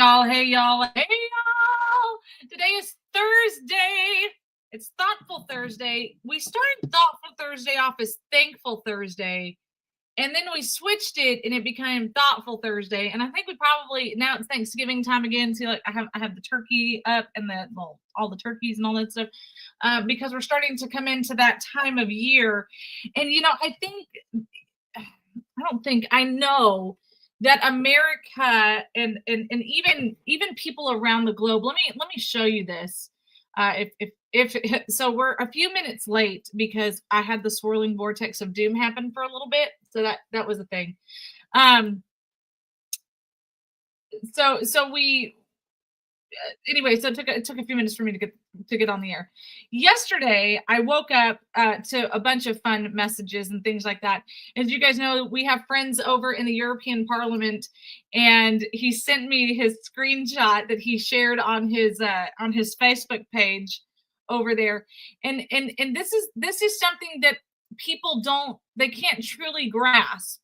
y'all. Hey, y'all. Hey, y'all. Today is Thursday. It's Thoughtful Thursday. We started Thoughtful Thursday off as Thankful Thursday, and then we switched it and it became Thoughtful Thursday. And I think we probably now it's Thanksgiving time again. See, like I have the turkey up and all the turkeys and all that stuff because we're starting to come into that time of year. And I know that America and even people around the globe. Let me show you this. If so, we're a few minutes late because I had the swirling vortex of doom happen for a little bit. So that was a thing. So we anyway, so it took a few minutes for me to get on the air. Yesterday, I woke up to a bunch of fun messages and things like that. As you guys know, we have friends over in the European Parliament, and he sent me his screenshot that he shared on his Facebook page over there. And this is something that they can't truly grasp.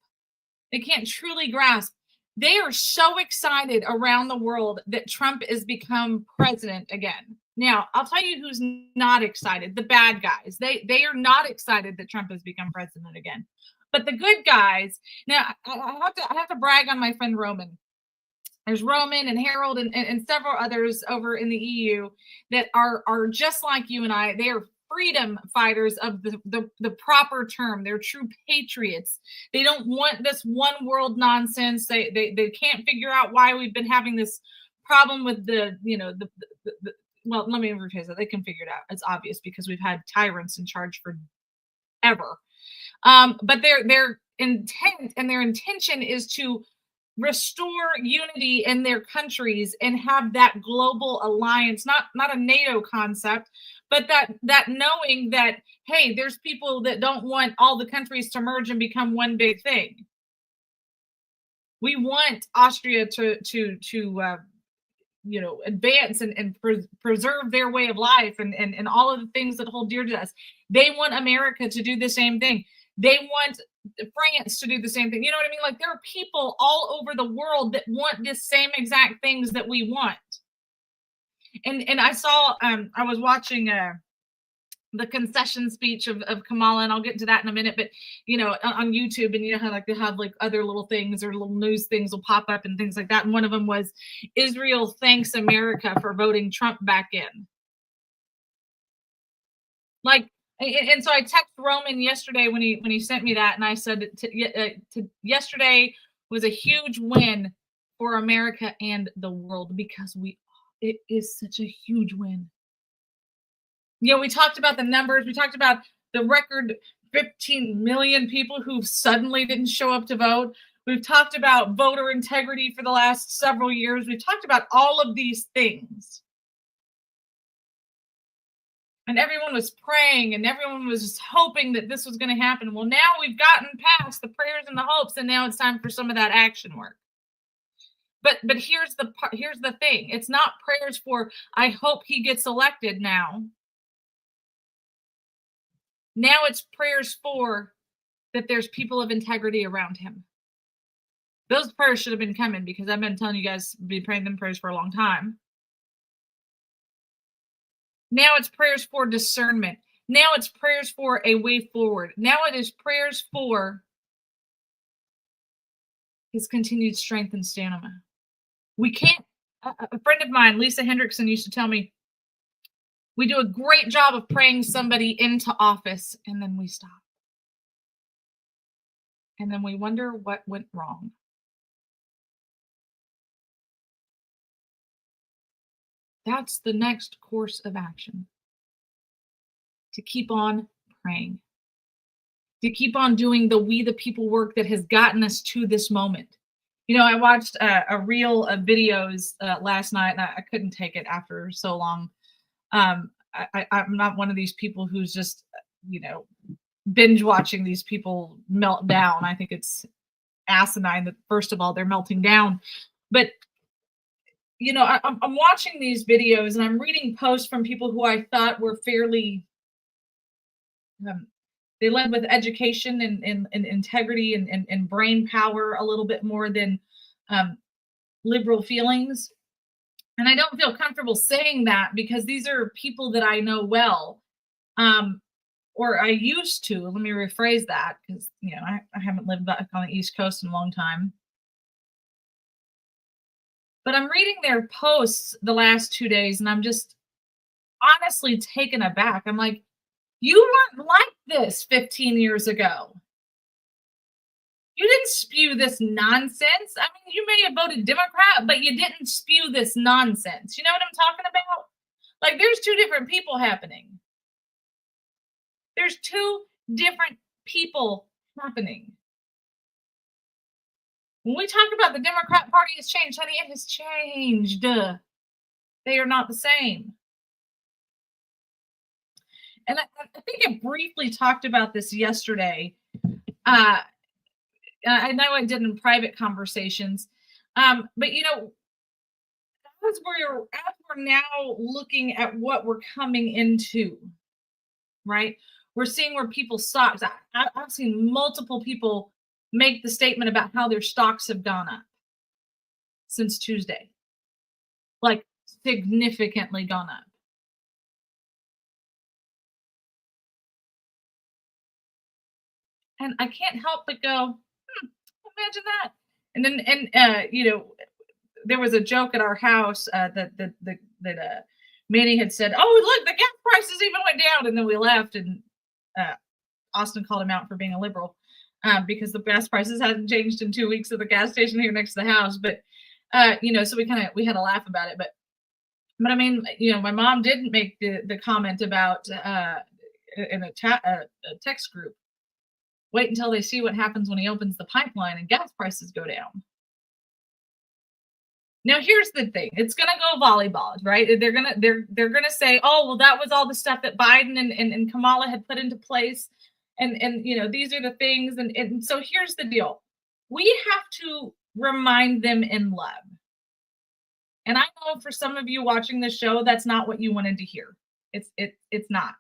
They can't truly grasp. They are so excited around the world that Trump has become president again. Now, I'll tell you who's not excited. The bad guys. They are not excited that Trump has become president again. But the good guys, now I have to brag on my friend Roman. There's Roman and Harold and several others over in the EU that are just like you and I. They are freedom fighters of the proper term. They're true patriots. They don't want this one world nonsense. They can't figure out why we've been having this problem with well, let me rephrase that. They can figure it out. It's obvious because we've had tyrants in charge for ever. But their intent and their intention is to restore unity in their countries and have that global alliance, not a NATO concept, but that knowing that, hey, there's people that don't want all the countries to merge and become one big thing. We want Austria to advance and preserve their way of life and all of the things that hold dear to us. They want America to do the same thing. They want France to do the same thing. You know what I mean? Like, there are people all over the world that want the same exact things that we want. And I saw, I was watching the concession speech of Kamala, and I'll get into that in a minute, but on YouTube, and how like they have like other little things or little news things will pop up and things like that. And one of them was Israel thanks America for voting Trump back in. Like, and so I texted Roman yesterday when he sent me that, and I said yesterday was a huge win for America and the world because it is such a huge win. We talked about the numbers. We talked about the record 15 million people who suddenly didn't show up to vote. We've talked about voter integrity for the last several years. We've talked about all of these things. And everyone was praying and everyone was just hoping that this was going to happen. Well, now we've gotten past the prayers and the hopes, and now it's time for some of that action work. But here's the thing. It's not prayers for, I hope he gets elected now. Now it's prayers for that there's people of integrity around him. Those prayers should have been coming because I've been telling you guys, be praying them prayers for a long time. Now it's prayers for discernment. Now it's prayers for a way forward. Now it is prayers for his continued strength and stamina. We can't, a friend of mine, Lisa Hendrickson, used to tell me, we do a great job of praying somebody into office, and then we stop. And then we wonder what went wrong. That's the next course of action. To keep on praying. To keep on doing the we the people work that has gotten us to this moment. I watched a reel of videos last night, and I couldn't take it after so long. I'm not one of these people who's just, binge watching these people melt down. I think it's asinine that, first of all, they're melting down. But, I'm watching these videos and I'm reading posts from people who I thought were fairly, they led with education and integrity and brain power a little bit more than liberal feelings. And I don't feel comfortable saying that because these are people that I know well. Um, or I used to. Let me rephrase that because I haven't lived back on the East Coast in a long time. But I'm reading their posts the last 2 days, and I'm just honestly taken aback. I'm like, you weren't like this 15 years ago. You didn't spew this nonsense. I mean, you may have voted Democrat, but you didn't spew this nonsense. You know what I'm talking about? Like, there's two different people happening. There's two different people happening. When we talk about the Democrat Party has changed, honey, it has changed. They are not the same. And I think I briefly talked about this yesterday. Uh, I know I did in private conversations. But as we're now looking at what we're coming into, right? We're seeing where people's stocks. I've seen multiple people make the statement about how their stocks have gone up since Tuesday, like significantly gone up. And I can't help but go, imagine that. And then, there was a joke at our house that Manny had said, "Oh, look, the gas prices even went down," and then we left, and uh, Austin called him out for being a liberal because the gas prices hadn't changed in 2 weeks at the gas station here next to the house. But so we had a laugh about it. But I mean, my mom didn't make the comment about in a text group. Wait until they see what happens when he opens the pipeline and gas prices go down. Now here's the thing. It's gonna go volleyball, right? They're gonna say, oh, well, that was all the stuff that Biden and Kamala had put into place. And these are the things. And so here's the deal. We have to remind them in love. And I know for some of you watching this show, that's not what you wanted to hear. It's not.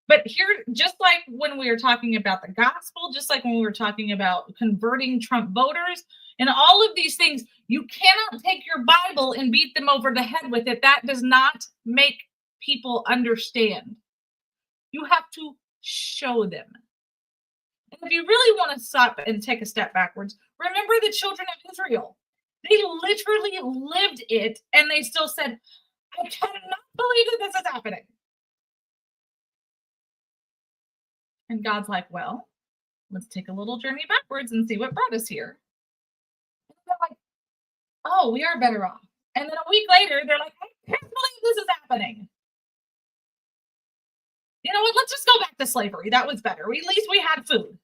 But here, just like when we were talking about the gospel, just like when we were talking about converting Trump voters and all of these things, you cannot take your Bible and beat them over the head with it. That does not make people understand. You have to show them. And if you really want to stop and take a step backwards, remember the children of Israel. They literally lived it and they still said, I cannot believe that this is happening. And God's like, well, let's take a little journey backwards and see what brought us here. And they're like, oh, we are better off. And then a week later, they're like, I can't believe this is happening. You know what? Let's just go back to slavery. That was better. At least we had food.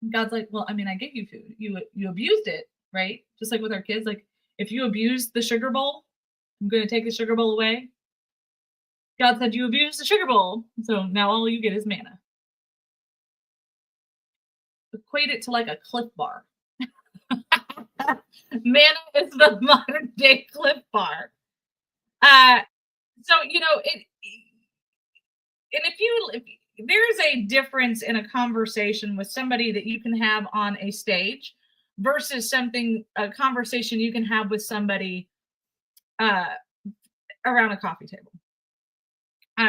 And God's like, well, I mean, I gave you food. You abused it, right? Just like with our kids. Like, if you abuse the sugar bowl, I'm going to take the sugar bowl away. God said, you abused the sugar bowl. So now all you get is manna. Equate it to like a Cliff Bar. Manna is the modern day Cliff Bar. So it. And if there's a difference in a conversation with somebody that you can have on a stage versus a conversation you can have with somebody uh, around a coffee table.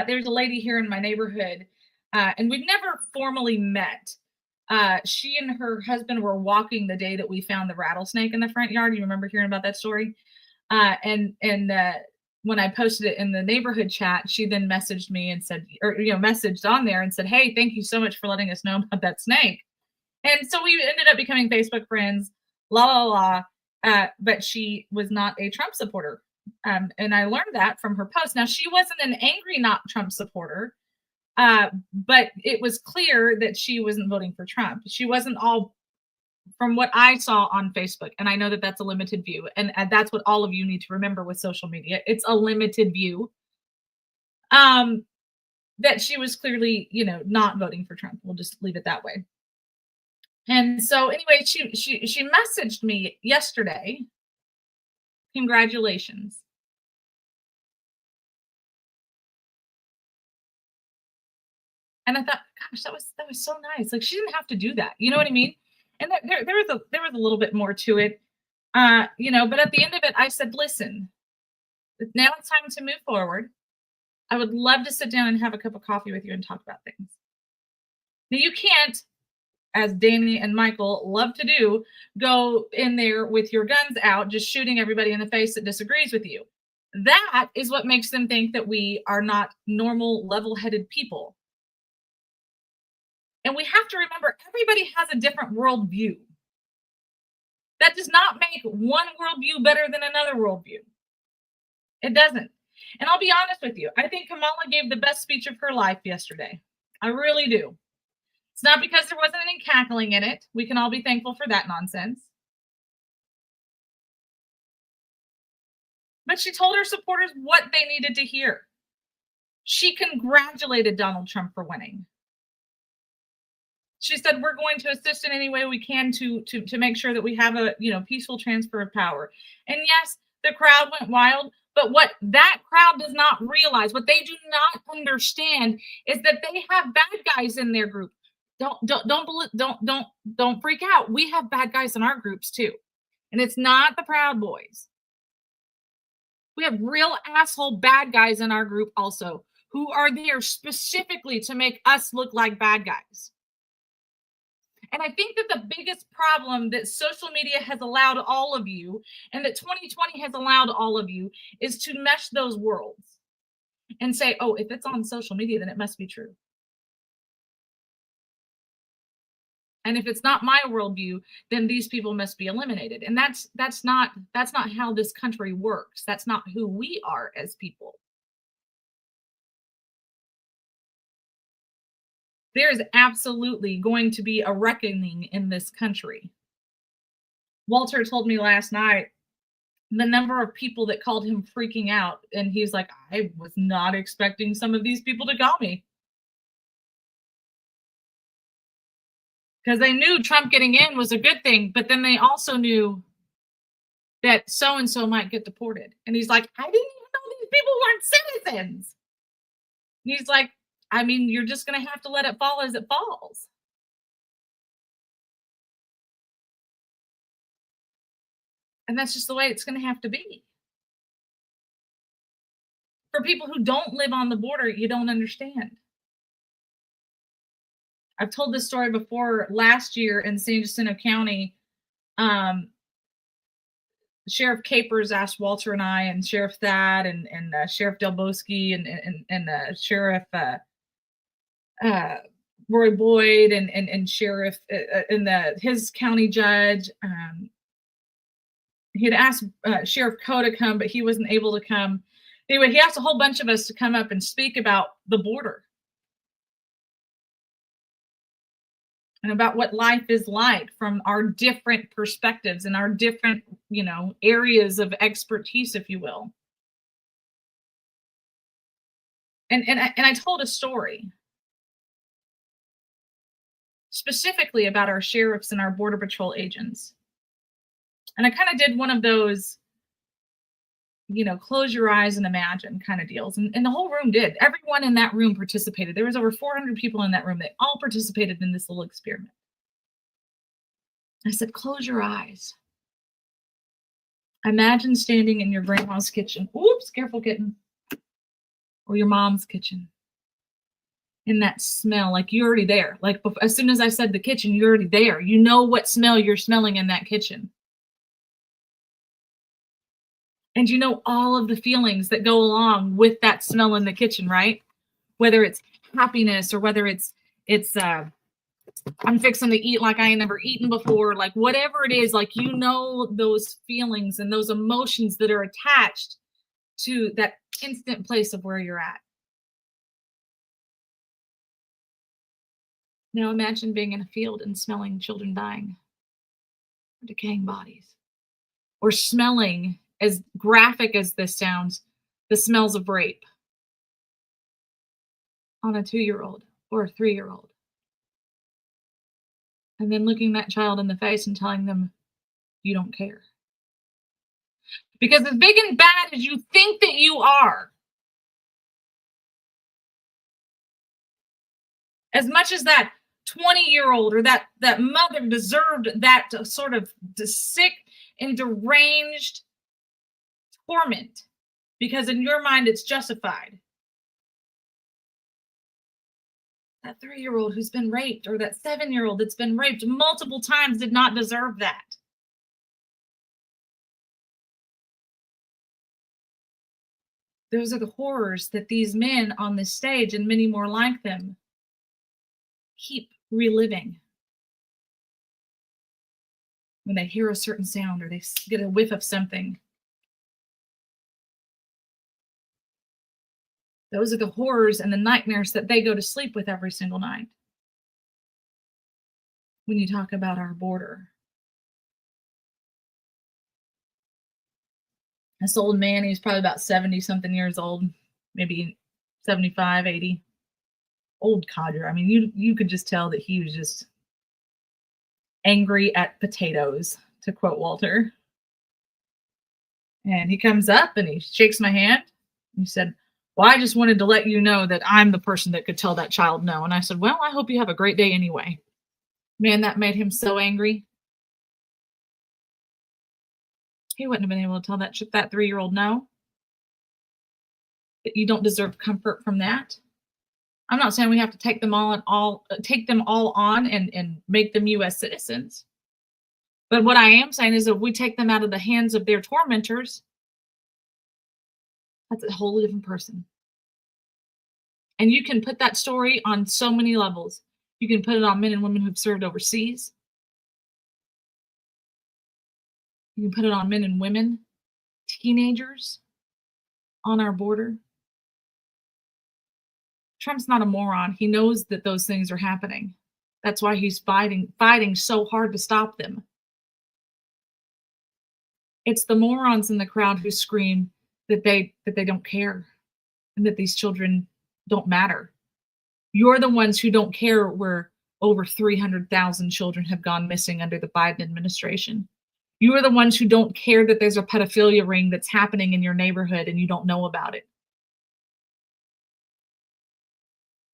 There's a lady here in my neighborhood, and we've never formally met. She and her husband were walking the day that we found the rattlesnake in the front yard. You remember hearing about that story? And when I posted it in the neighborhood chat, she then messaged me and said, or messaged on there and said, "Hey, thank you so much for letting us know about that snake." And so we ended up becoming Facebook friends. La la la. But she was not a Trump supporter. And I learned that from her post. Now, she wasn't an angry not Trump supporter, but it was clear that she wasn't voting for Trump. She wasn't all, from what I saw on Facebook, and I know that that's a limited view, and that's what all of you need to remember with social media. It's a limited view. That she was clearly, not voting for Trump. We'll just leave it that way. And so, anyway, she messaged me yesterday. Congratulations. And I thought, gosh, that was so nice. Like, she didn't have to do that. You know what I mean? And there was a little bit more to it. But at the end of it, I said, listen, now it's time to move forward. I would love to sit down and have a cup of coffee with you and talk about things. Now, you can't, as Danny and Michael love to do, go in there with your guns out, just shooting everybody in the face that disagrees with you. That is what makes them think that we are not normal, level headed people. And we have to remember everybody has a different worldview. That does not make one worldview better than another worldview. It doesn't. And I'll be honest with you, I think Kamala gave the best speech of her life yesterday. I really do. It's not because there wasn't any cackling in it. We can all be thankful for that nonsense. But she told her supporters what they needed to hear. She congratulated Donald Trump for winning. She said, we're going to assist in any way we can to make sure that we have a peaceful transfer of power. And yes, the crowd went wild, but what that crowd does not realize, what they do not understand, is that they have bad guys in their group. Don't freak out. We have bad guys in our groups too. And it's not the Proud Boys. We have real asshole bad guys in our group also, who are there specifically to make us look like bad guys. And I think that the biggest problem that social media has allowed all of you, and that 2020 has allowed all of you, is to mesh those worlds and say, oh, if it's on social media, then it must be true. And if it's not my worldview, then these people must be eliminated. And that's not how this country works. That's not who we are as people. There's absolutely going to be a reckoning in this country. Walter told me last night the number of people that called him freaking out. And he's like, I was not expecting some of these people to call me. Because they knew Trump getting in was a good thing, but then they also knew that so-and-so might get deported. And he's like, I didn't even know these people weren't citizens. And he's like, I mean, you're just going to have to let it fall as it falls. And that's just the way it's going to have to be. For people who don't live on the border, you don't understand. I've told this story before. Last year in San Jacinto County, Sheriff Capers asked Walter and I, and Sheriff Thad, and Sheriff Del Bosque, and Sheriff Roy Boyd, and Sheriff and his county judge. He had asked Sheriff Coe to come, but he wasn't able to come. Anyway, he asked a whole bunch of us to come up and speak about the border and about what life is like from our different perspectives and our different, areas of expertise, if you will. And I told a story specifically about our sheriffs and our Border Patrol agents. And I kind of did one of those, close your eyes and imagine kind of deals. And the whole room did. Everyone in that room participated. There was over 400 people in that room. They all participated in this little experiment. I said, close your eyes. Imagine standing in your grandma's kitchen. Oops, careful, kitten. Or your mom's kitchen. In that smell, like you're already there. Like as soon as I said the kitchen, you're already there. You know what smell you're smelling in that kitchen. And you know all of the feelings that go along with that smell in the kitchen, right? Whether it's happiness or whether it's I'm fixing to eat like I ain't never eaten before, like whatever it is, like those feelings and those emotions that are attached to that instant place of where you're at. Now imagine being in a field and smelling children dying, or decaying bodies, or smelling, as graphic as this sounds, the smells of rape on a 2-year-old or a 3-year-old. And then looking that child in the face and telling them, you don't care. Because as big and bad as you think that you are, as much as that 20-year-old or that mother deserved that sort of sick in deranged torment because in your mind it's justified. That 3-year-old who's been raped or that 7-year-old that's been raped multiple times did not deserve that. Those are the horrors that these men on this stage and many more like them keep reliving when they hear a certain sound or they get a whiff of something. Those are the horrors and the nightmares that they go to sleep with every single night. When you talk about our border, this old man, he was probably about 70 something years old, maybe 75, 80. Old codger. I mean, you could just tell that he was just angry at potatoes, to quote Walter. And he comes up and he shakes my hand. He said, well, I just wanted to let you know that I'm the person that could tell that child no. And I said, well, I hope you have a great day anyway. Man, that made him so angry. He wouldn't have been able to tell that 3-year-old no. That you don't deserve comfort from that. I'm not saying we have to take them all on and make them U.S. citizens. But what I am saying is if we take them out of the hands of their tormentors, that's a wholly different person. And you can put that story on so many levels. You can put it on men and women who've served overseas. You can put it on men and women, teenagers on our border. Trump's not a moron. He knows that those things are happening. That's why he's fighting so hard to stop them. It's the morons in the crowd who scream that they don't care and that these children don't matter. You're the ones who don't care where over 300,000 children have gone missing under the Biden administration. You are the ones who don't care that there's a pedophilia ring that's happening in your neighborhood and you don't know about it.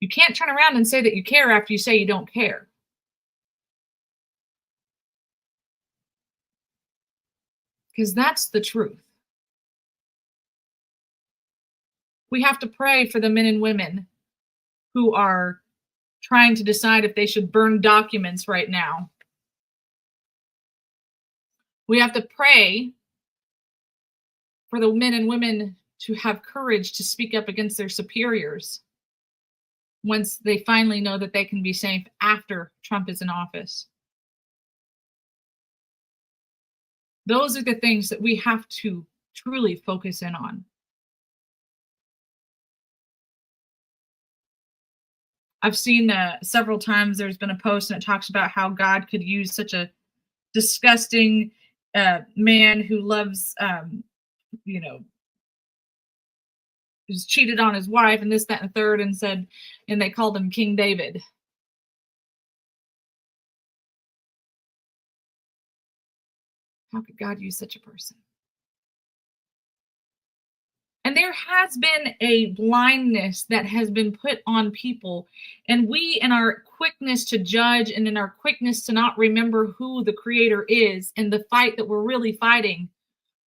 You can't turn around and say that you care after you say you don't care. Because that's the truth. We have to pray for the men and women who are trying to decide if they should burn documents right now. We have to pray for the men and women to have courage to speak up against their superiors once they finally know that they can be safe after Trump is in office. Those are the things that we have to truly focus in on. I've seen several times there's been a post and it talks about how God could use such a disgusting man who loves, who's cheated on his wife and this, that, and third, and they called him King David. How could God use such a person? And there has been a blindness that has been put on people. And we, in our quickness to judge and in our quickness to not remember who the Creator is and the fight that we're really fighting,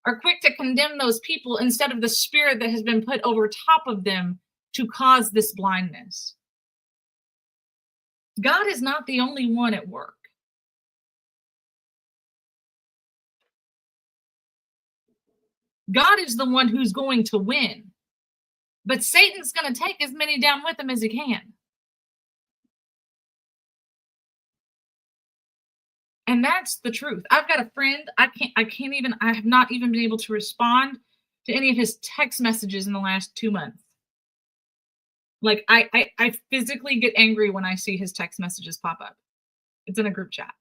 are quick to condemn those people instead of the spirit that has been put over top of them to cause this blindness. God is not the only one at work. God is the one who's going to win. But Satan's going to take as many down with him as he can. And that's the truth. I've got a friend, I have not even been able to respond to any of his text messages in the last 2 months. Like I physically get angry when I see his text messages pop up. It's in a group chat.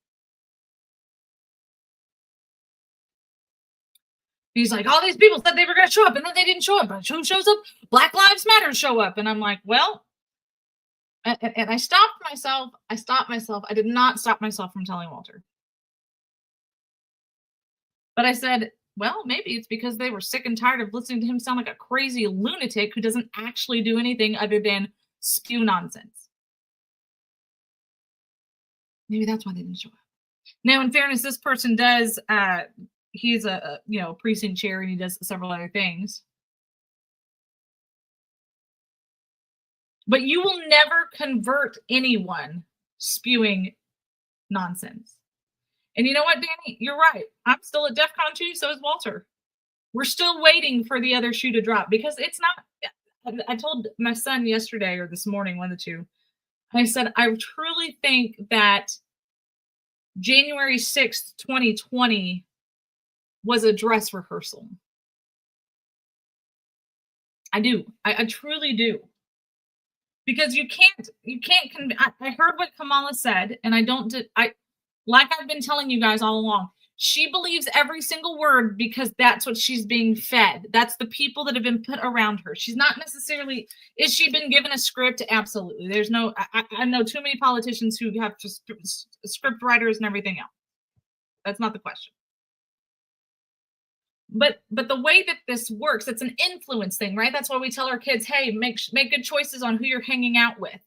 He's like, all these people said they were going to show up and then they didn't show up. But who shows up? Black Lives Matter show up. And I'm like, well, and I stopped myself. I did not stop myself from telling Walter. But I said, well, maybe it's because they were sick and tired of listening to him sound like a crazy lunatic who doesn't actually do anything other than spew nonsense. Maybe that's why they didn't show up. Now, in fairness, this person does He's a precinct chair, and he does several other things. But you will never convert anyone spewing nonsense. And you know what, Danny? You're right. I'm still at DEF CON 2, so is Walter. We're still waiting for the other shoe to drop because it's not. I told my son yesterday or this morning, one of the two, I said, I truly think that January 6th, 2020 was a dress rehearsal. I do. I truly do. Because you can't, I heard what Kamala said, and like I've been telling you guys all along, she believes every single word because that's what she's being fed. That's the people that have been put around her. She's not necessarily, is she been given a script? Absolutely. There's no, I know too many politicians who have just script writers and everything else. That's not the question. But the way that this works, it's an influence thing, right? That's why we tell our kids, hey, make good choices on who you're hanging out with.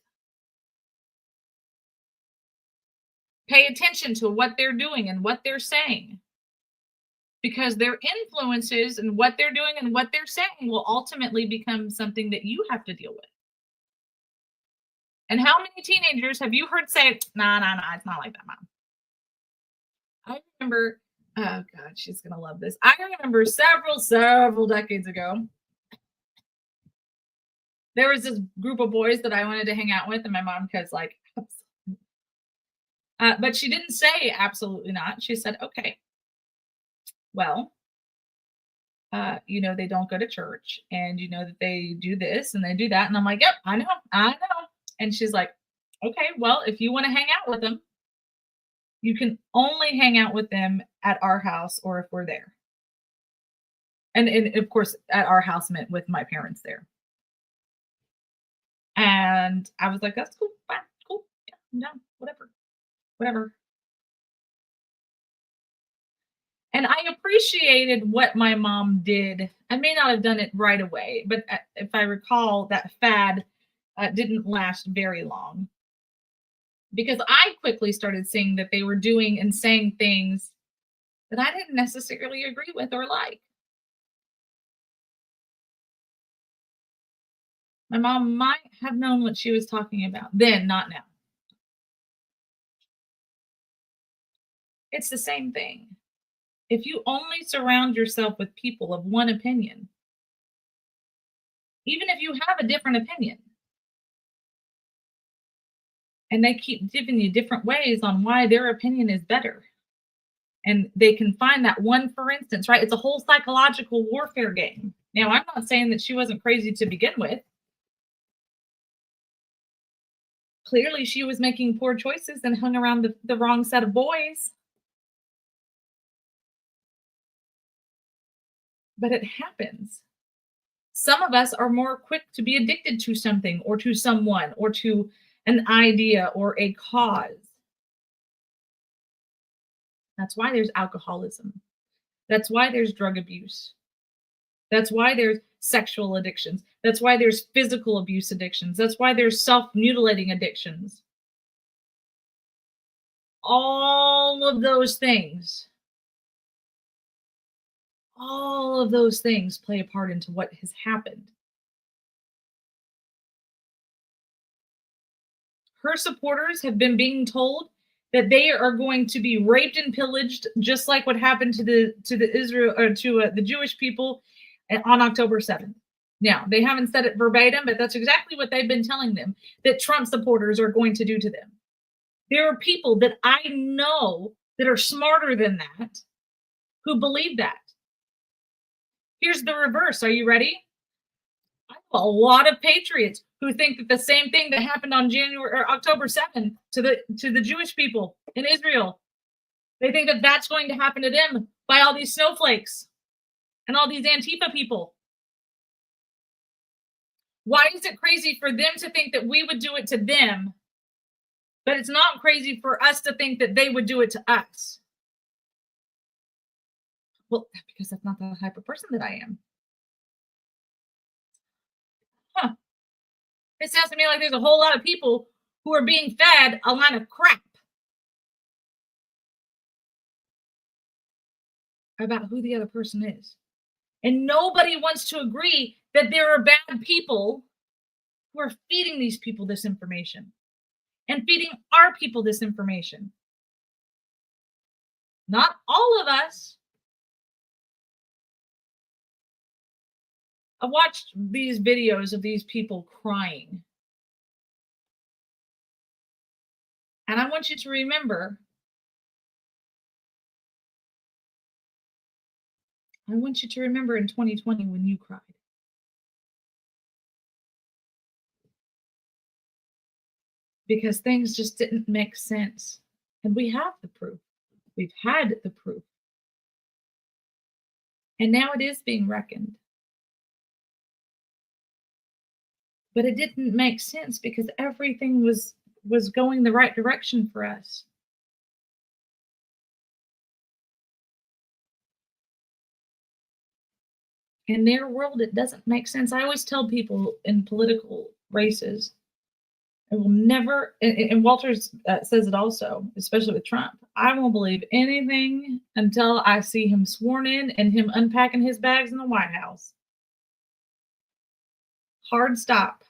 Pay attention to what they're doing and what they're saying. Because their influences and what they're doing and what they're saying will ultimately become something that you have to deal with. And how many teenagers have you heard say, nah, it's not like that, Mom? I remember, oh God, she's going to love this. I remember several decades ago, there was this group of boys that I wanted to hang out with, and my mom was like, but she didn't say absolutely not. She said, okay, well, they don't go to church, and that they do this and they do that. And I'm like, yep, I know. And she's like, okay, well, if you want to hang out with them, you can only hang out with them at our house or if we're there. And of course, at our house meant with my parents there. And I was like, that's cool, fine, cool, yeah, no, whatever. And I appreciated what my mom did. I may not have done it right away, but if I recall, that fad didn't last very long. Because I quickly started seeing that they were doing and saying things that I didn't necessarily agree with or like. My mom might have known what she was talking about then, not now. It's the same thing. If you only surround yourself with people of one opinion, even if you have a different opinion, and they keep giving you different ways on why their opinion is better, and they can find that one, for instance, right? It's a whole psychological warfare game. Now, I'm not saying that she wasn't crazy to begin with. Clearly, she was making poor choices and hung around the wrong set of boys. But it happens. Some of us are more quick to be addicted to something or to someone or to an idea or a cause. That's why there's alcoholism. That's why there's drug abuse. That's why there's sexual addictions. That's why there's physical abuse addictions. That's why there's self-mutilating addictions. All of those things play a part into what has happened. Her supporters have been being told that they are going to be raped and pillaged, just like what happened to the Jewish people on October 7th. Now, they haven't said it verbatim, but that's exactly what they've been telling them, that Trump supporters are going to do to them. There are people that I know that are smarter than that who believe that. Here's the reverse. Are you ready? I have a lot of patriots who think that the same thing that happened on October 7th to the Jewish people in Israel, they think that that's going to happen to them by all these snowflakes and all these Antifa people. Why is it crazy for them to think that we would do it to them, but it's not crazy for us to think that they would do it to us? Well, because that's not the type of person that I am. Huh. It sounds to me like there's a whole lot of people who are being fed a line of crap. about who the other person is. And nobody wants to agree that there are bad people who are feeding these people this information and feeding our people this information. Not all of us. I watched these videos of these people crying. And I want you to remember, I want you to remember in 2020 when you cried. Because things just didn't make sense. And we have the proof. We've had the proof. And now it is being reckoned. But it didn't make sense because everything was going the right direction for us. In their world, it doesn't make sense. I always tell people in political races, I will never, and Walters says it also, especially with Trump, I won't believe anything until I see him sworn in and him unpacking his bags in the White House. Hard stop.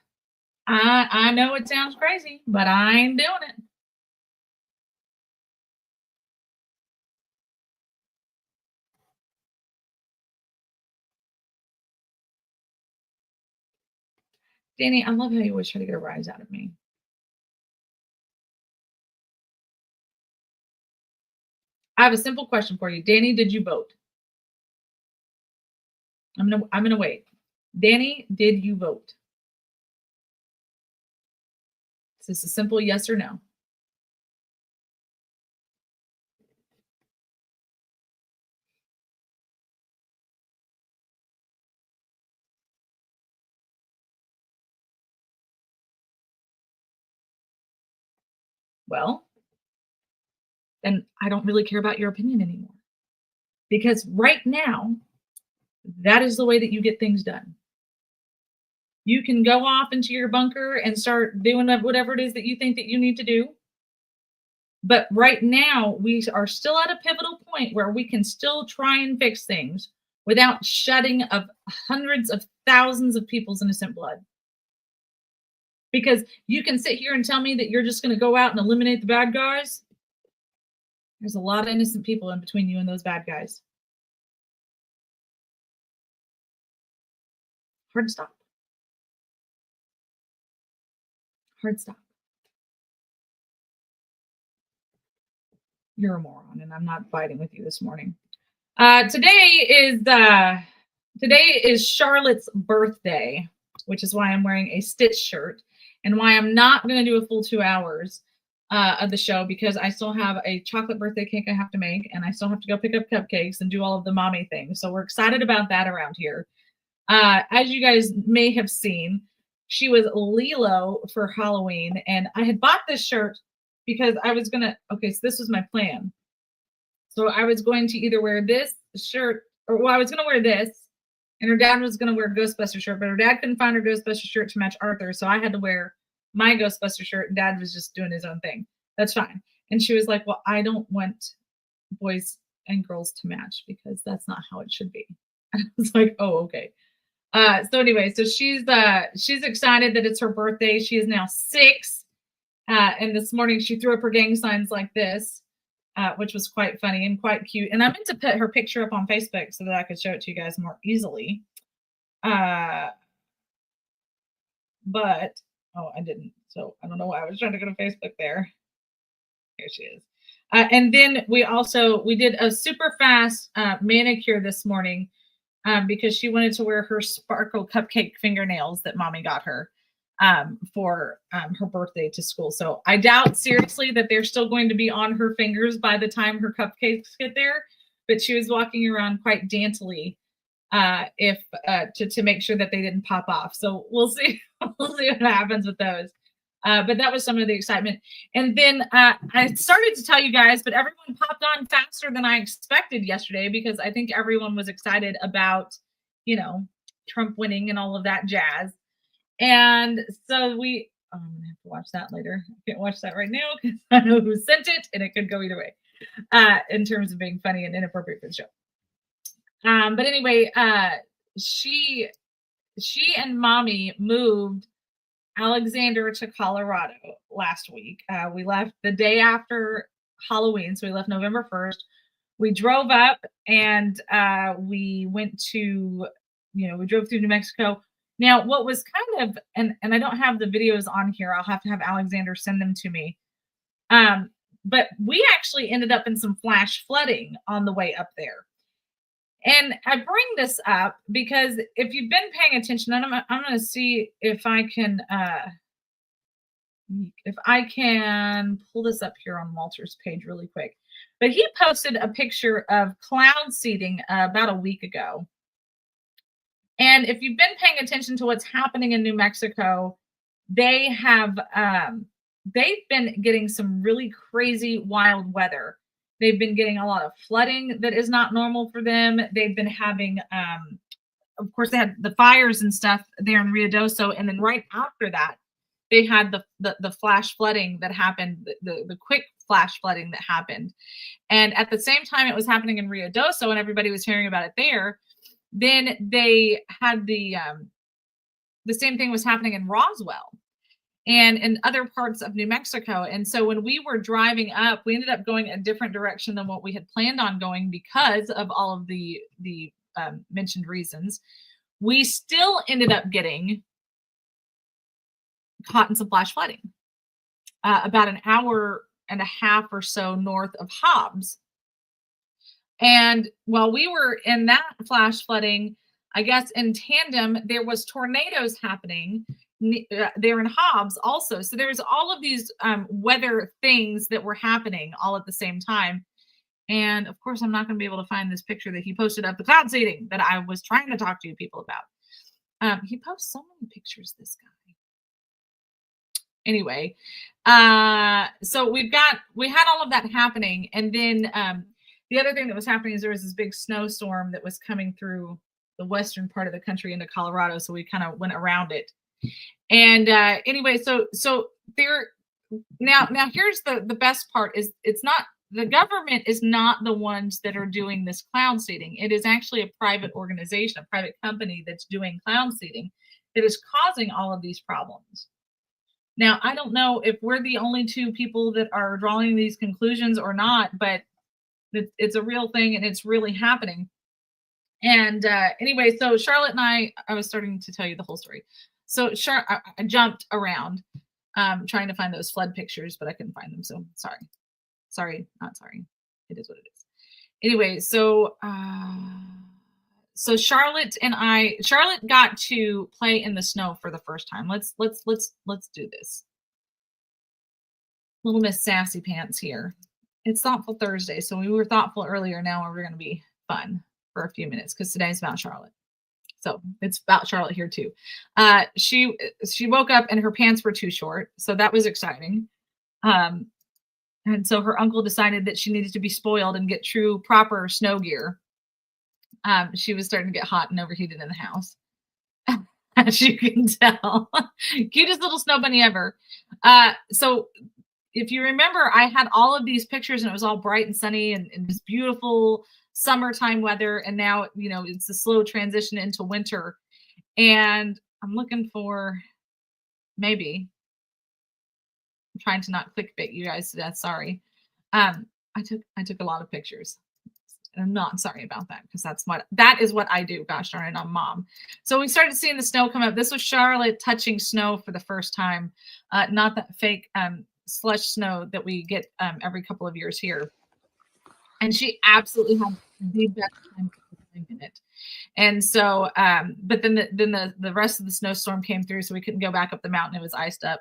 I know it sounds crazy, but I ain't doing it. Danny, I love how you always try to get a rise out of me. I have a simple question for you. Danny, did you vote? I'm gonna wait. Danny, did you vote? Is this a simple yes or no? Well, then I don't really care about your opinion anymore. Because right now, that is the way that you get things done. You can go off into your bunker and start doing whatever it is that you think that you need to do. But right now, we are still at a pivotal point where we can still try and fix things without shedding of hundreds of thousands of people's innocent blood. Because you can sit here and tell me that you're just going to go out and eliminate the bad guys. There's a lot of innocent people in between you and those bad guys. Hard stop. Hard stop. You're a moron, and I'm not fighting with you this morning. Today is Charlotte's birthday, which is why I'm wearing a Stitch shirt, and why I'm not going to do a full 2 hours of the show, because I still have a chocolate birthday cake I have to make, and I still have to go pick up cupcakes and do all of the mommy things. So we're excited about that around here. As you guys may have seen, she was Lilo for Halloween, and I had bought this shirt because I was gonna. Okay, so this was my plan. So I was going to either wear this shirt, or I was going to wear this, and her dad was going to wear a Ghostbuster shirt, but her dad couldn't find her Ghostbuster shirt to match Arthur, so I had to wear my Ghostbuster shirt, and Dad was just doing his own thing. That's fine. And she was like, "Well, I don't want boys and girls to match because that's not how it should be." And I was like, "Oh, okay." So anyway, so she's excited that it's her birthday. She is now 6, and this morning she threw up her gang signs like this. Which was quite funny and quite cute. And I meant to put her picture up on Facebook so that I could show it to you guys more easily. But, I didn't. So I don't know why I was trying to go to Facebook there. Here she is. And then we did a super fast manicure this morning because she wanted to wear her sparkle cupcake fingernails that mommy got her for her birthday to school. So I doubt seriously that they're still going to be on her fingers by the time her cupcakes get there. But she was walking around quite daintily to make sure that they didn't pop off. So we'll see. We'll see what happens with those. But that was some of the excitement. And then I started to tell you guys, but everyone popped on faster than I expected yesterday because I think everyone was excited about, Trump winning and all of that jazz. And so I'm going to have to watch that later. I can't watch that right now because I know who sent it and it could go either way in terms of being funny and inappropriate for the show. But anyway, she and mommy moved Alexander to Colorado last week. We left the day after Halloween, so we left November 1st. We drove up and we went to, we drove through New Mexico. Now, what was kind of, and I don't have the videos on here. I'll have to have Alexander send them to me. But we actually ended up in some flash flooding on the way up there. And I bring this up because if you've been paying attention, and I'm going to see if I can pull this up here on Walter's page really quick. But he posted a picture of cloud seeding about a week ago. And if you've been paying attention to what's happening in New Mexico, they have they've been getting some really crazy wild weather. They've been getting a lot of flooding that is not normal for them. They've been having of course they had the fires and stuff there in Ruidoso, and then right after that they had the flash flooding that happened, the quick flash flooding that happened. And at the same time it was happening in Ruidoso and everybody was hearing about it there, then they had the same thing was happening in Roswell and in other parts of New Mexico. And so when we were driving up, we ended up going a different direction than what we had planned on going because of all of the mentioned reasons. We still ended up getting caught in some flash flooding about an hour and a half or so north of Hobbs. And while we were in that flash flooding, I guess in tandem, there was tornadoes happening there in Hobbs also. So there's all of these weather things that were happening all at the same time. And of course, I'm not going to be able to find this picture that he posted of the cloud seeding that I was trying to talk to you people about. He posts so many pictures, this guy. Anyway, so we had all of that happening. And then the other thing that was happening is there was this big snowstorm that was coming through the western part of the country into Colorado. So we kind of went around it. And anyway, so there now here's the best part is it's not the government is not the ones that are doing this cloud seeding. It is actually a private organization, a private company that's doing cloud seeding that is causing all of these problems. Now, I don't know if we're the only two people that are drawing these conclusions or not, but it's a real thing and it's really happening. And anyway, so Charlotte and I was starting to tell you the whole story. So I jumped around trying to find those flood pictures, but I couldn't find them. So sorry, not sorry. It is what it is. Anyway, so Charlotte got to play in the snow for the first time. Let's do this. Little Miss Sassy Pants here. It's Thoughtful Thursday, so we were thoughtful earlier. Now we're going to be fun for a few minutes because today's about Charlotte. So it's about Charlotte here too. She woke up and her pants were too short, so that was exciting. And so her uncle decided that she needed to be spoiled and get true, proper snow gear. She was starting to get hot and overheated in the house, as you can tell. Cutest little snow bunny ever. So if you remember, I had all of these pictures and it was all bright and sunny and this beautiful summertime weather. And now, it's a slow transition into winter. And I'm looking for I'm trying to not clickbait you guys to death. Sorry. I took a lot of pictures. And I'm not sorry about that because that is what I do. Gosh darn it, I'm mom. So we started seeing the snow come up. This was Charlotte touching snow for the first time. Not that fake slush snow that we get every couple of years here. And she absolutely had the best time in it. And so, but then the rest of the snowstorm came through, so we couldn't go back up the mountain. It was iced up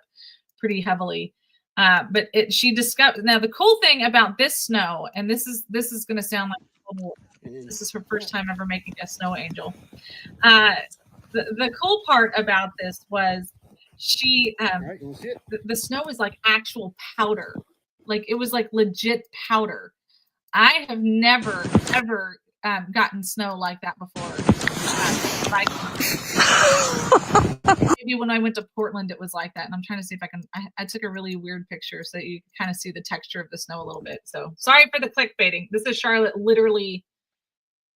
pretty heavily. But she discovered. Now the cool thing about this snow, and this is going to sound like this is her first time ever making a snow angel. The cool part about this was she the snow was like actual powder, like it was like legit powder. I have never ever gotten snow like that before. Maybe when I went to Portland, it was like that. And I'm trying to see if I can. I took a really weird picture so that you can kind of see the texture of the snow a little bit. So sorry for the clickbaiting. This is Charlotte literally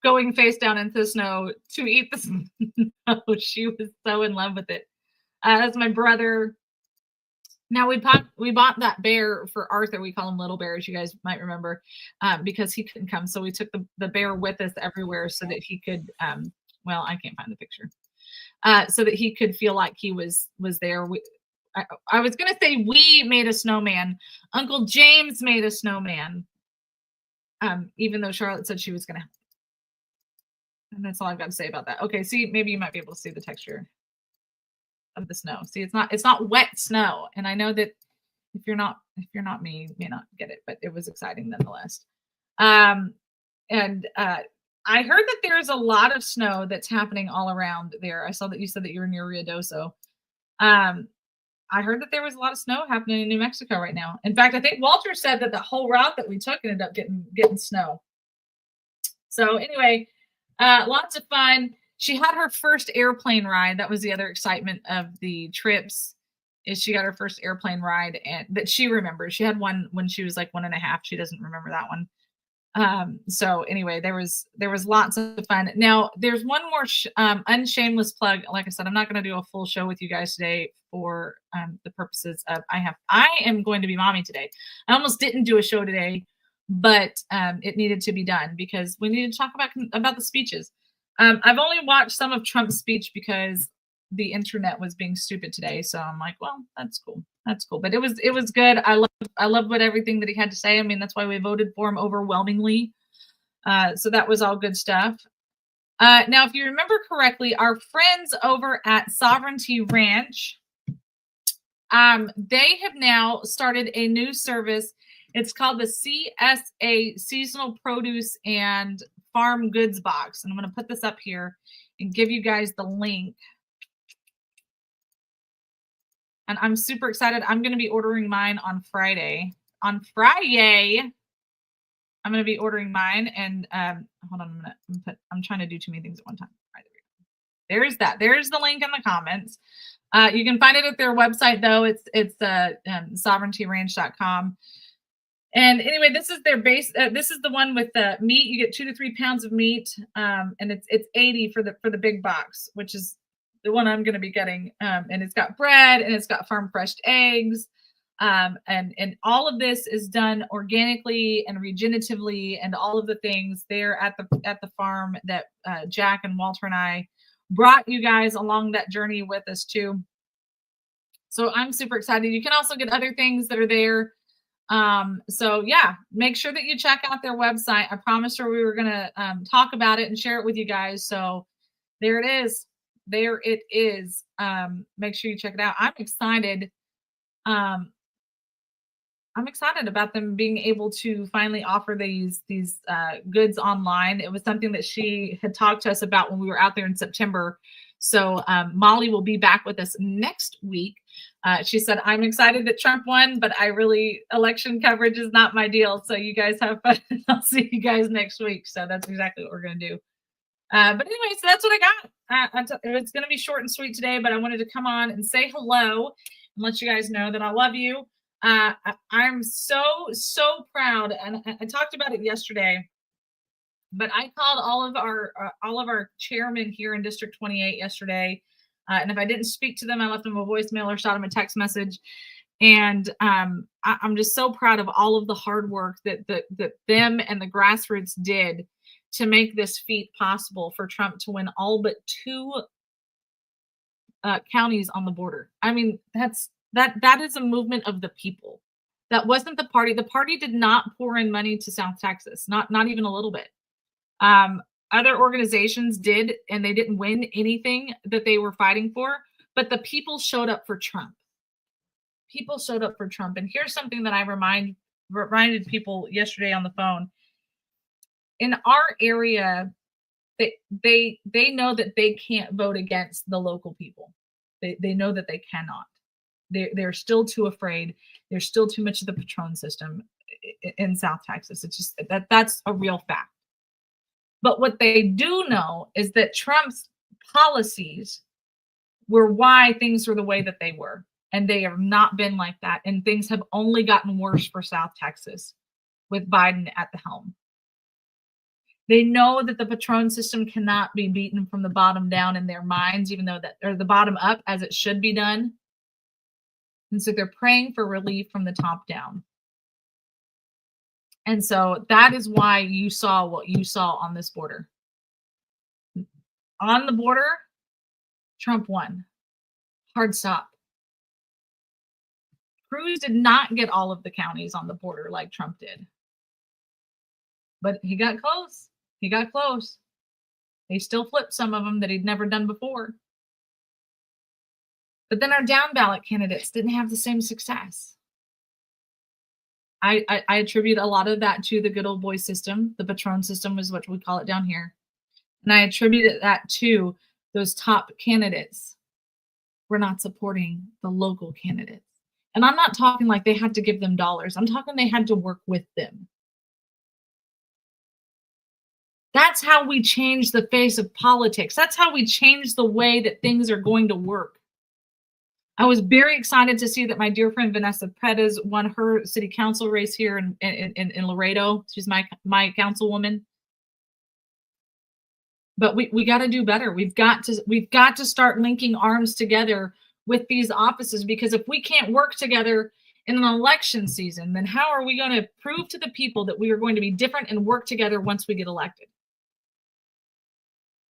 going face down into the snow to eat the snow. She was so in love with it. That's my brother. Now we bought that bear for Arthur. We call him Little Bear, as you guys might remember, because he couldn't come. So we took the bear with us everywhere so that he could. Well, I can't find the picture. So that he could feel like he was there. I was gonna say we made a snowman. Uncle James made a snowman. Even though Charlotte said she was gonna. And that's all I've got to say about that. Okay, see, maybe you might be able to see the texture of the snow. See, it's not wet snow, and I know that if you're not me, you may not get it, but it was exciting nonetheless. Um, and I heard that there's a lot of snow that's happening all around there. I saw that you said that you're near Ruidoso. Um, I heard that there was a lot of snow happening in New Mexico right now. In fact, I think Walter said that the whole route that we took ended up getting snow. So anyway, lots of fun. She had her first airplane ride. That was the other excitement of the trips. Is she got her first airplane ride and that she remembers. She had one when she was like 1.5. She doesn't remember that one. So anyway, there was lots of fun. Now there's one more unshameless plug. Like I said, I'm not going to do a full show with you guys today for the purposes of I am going to be mommy today. I almost didn't do a show today, but it needed to be done because we needed to talk about the speeches. I've only watched some of Trump's speech because the internet was being stupid today. So I'm like, well, that's cool. That's cool. But it was good. I love what everything that he had to say. I mean, that's why we voted for him overwhelmingly. So that was all good stuff. Now, if you remember correctly, our friends over at Sovereignty Ranch, they have now started a new service. It's called the CSA Seasonal Produce and Farm Goods Box. And I'm going to put this up here and give you guys the link. And I'm super excited. I'm going to be ordering mine on Friday. On Friday, I'm going to be ordering mine. And hold on, I'm trying to do too many things at one time. Right, there's that. There's the link in the comments. You can find it at their website, though. It's sovereigntyranch.com. And anyway, this is their base. This is the one with the meat. You get 2 to 3 pounds of meat, and it's $80 for the big box, which is the one I'm going to be getting. And it's got bread and it's got farm fresh eggs. And all of this is done organically and regeneratively and all of the things there at the farm that Jack and Walter and I brought you guys along that journey with us too. So I'm super excited. You can also get other things that are there. So yeah, make sure that you check out their website. I promised her we were going to talk about it and share it with you guys. So there it is. There it is. Make sure you check it out. I'm excited. I'm excited about them being able to finally offer these goods online. It was something that she had talked to us about when we were out there in September. So Molly will be back with us next week. She said, I'm excited that Trump won, but election coverage is not my deal. So you guys have fun. I'll see you guys next week. So that's exactly what we're going to do. But anyway, so that's what I got. It's going to be short and sweet today, but I wanted to come on and say hello and let you guys know that I love you. I'm so proud, and I talked about it yesterday, but I called all of our chairmen here in District 28 yesterday, and if I didn't speak to them, I left them a voicemail or shot them a text message. And I'm just so proud of all of the hard work that them and the grassroots did to make this feat possible for Trump to win all but 2 counties on the border. I mean, that is a movement of the people. That wasn't the party. The party did not pour in money to South Texas, not even a little bit. Other organizations did, and they didn't win anything that they were fighting for, but the people showed up for Trump. People showed up for Trump. And here's something that I reminded people yesterday on the phone. In our area, they know that they can't vote against the local people. They know that they cannot. They're still too afraid. There's still too much of the Patron system in South Texas. It's just that's a real fact. But what they do know is that Trump's policies were why things were the way that they were. And they have not been like that. And things have only gotten worse for South Texas with Biden at the helm. They know that the Patron system cannot be beaten from the bottom down in their minds, even though that, or the bottom up as it should be done. And so they're praying for relief from the top down. And so that is why you saw what you saw on this border. On the border, Trump won. Hard stop. Cruz did not get all of the counties on the border like Trump did. But he got close. He got close. He still flipped some of them that he'd never done before. But then our down ballot candidates didn't have the same success. I attribute a lot of that to the good old boy system. The Patron system is what we call it down here. And I attribute that to those top candidates were not supporting the local candidates. And I'm not talking like they had to give them dollars. I'm talking they had to work with them. That's how we change the face of politics. That's how we change the way that things are going to work. I was very excited to see that my dear friend Vanessa Perez won her city council race here in Laredo. She's my councilwoman. But we got to do better. We've got to start linking arms together with these offices, because if we can't work together in an election season, then how are we going to prove to the people that we are going to be different and work together once we get elected?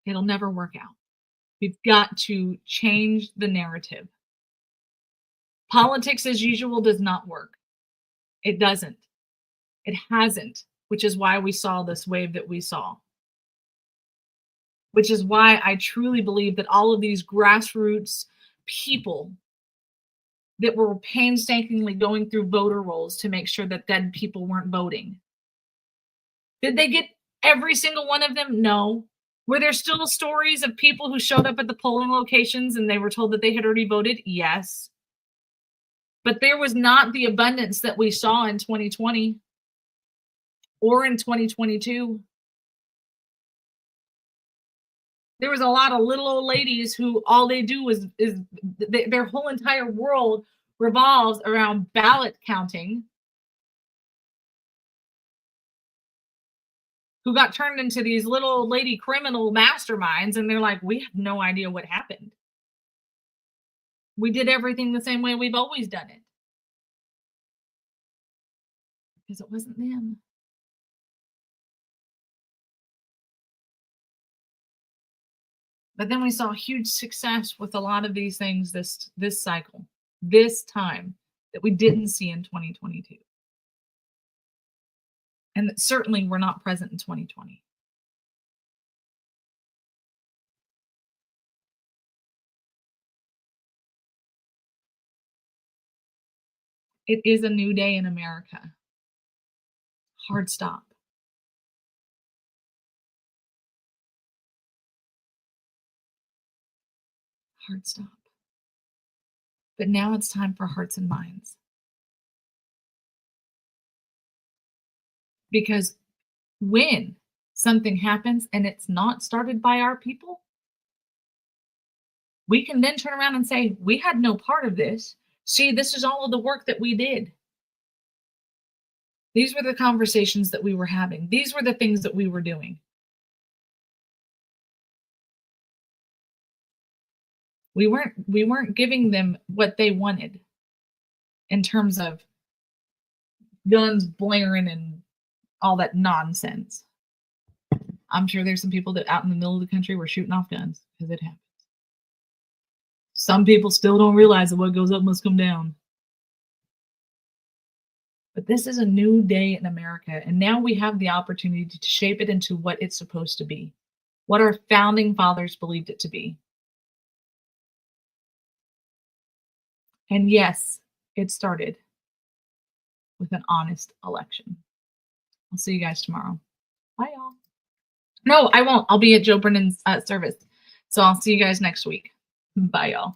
It'll never work out. We've got to change the narrative. Politics as usual does not work. It doesn't. It hasn't, which is why we saw this wave that we saw. Which is why I truly believe that all of these grassroots people that were painstakingly going through voter rolls to make sure that dead people weren't voting. Did they get every single one of them? No. Were there still stories of people who showed up at the polling locations and they were told that they had already voted? Yes. But there was not the abundance that we saw in 2020 or in 2022. There was a lot of little old ladies who all they do is their whole entire world revolves around ballot counting, who got turned into these little old lady criminal masterminds, and they're like, we have no idea what happened. We did everything the same way we've always done it. Because it wasn't them. But then we saw huge success with a lot of these things this cycle, this time, that we didn't see in 2022. And that certainly were not present in 2020. It is a new day in America. Hard stop. Hard stop. But now it's time for hearts and minds. Because when something happens and it's not started by our people, we can then turn around and say, we had no part of this. See, this is all of the work that we did. These were the conversations that we were having. These were the things that we were doing. We weren't giving them what they wanted in terms of guns blaring and all that nonsense. I'm sure there's some people that out in the middle of the country were shooting off guns, because it happens. Some people still don't realize that what goes up must come down. But this is a new day in America, and now we have the opportunity to shape it into what it's supposed to be, what our founding fathers believed it to be. And yes, it started with an honest election. I'll see you guys tomorrow. Bye, y'all. No, I won't. I'll be at Joe Brennan's service. So I'll see you guys next week. Bye, y'all.